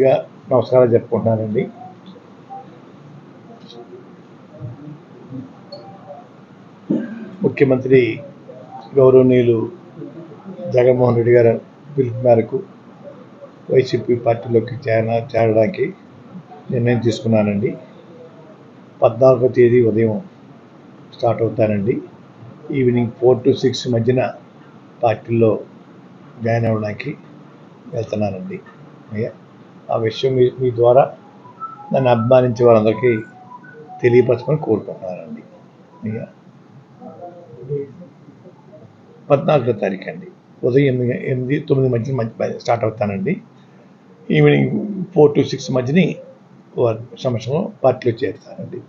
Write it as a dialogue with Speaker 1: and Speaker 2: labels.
Speaker 1: ముందుగా నమస్కారాలు చెప్పుకుంటున్నానండి. ముఖ్యమంత్రి గౌరవనీయులు జగన్మోహన్ రెడ్డి గారి పిలుపు మేరకు వైసీపీ పార్టీలోకి చేరడానికి నిర్ణయం తీసుకున్నానండి. 14వ తేదీ ఉదయం స్టార్ట్ అవుతానండి. ఈవినింగ్ 4 to 6 మధ్యన పార్టీలో జాయిన్ అవ్వడానికి వెళ్తున్నానండి. అయ్యా, ఆ విషయం మీ ద్వారా నన్ను అభిమానించే వాళ్ళందరికీ తెలియపరచమని కోరుకుంటున్నానండి. అయ్యా, 14వ తారీఖు అండి, ఉదయం 8-9 మధ్య స్టార్ట్ అవుతానండి. ఈవినింగ్ 4 to 6 మధ్యని సమస్యలో పార్టీలో చేరుతానండి.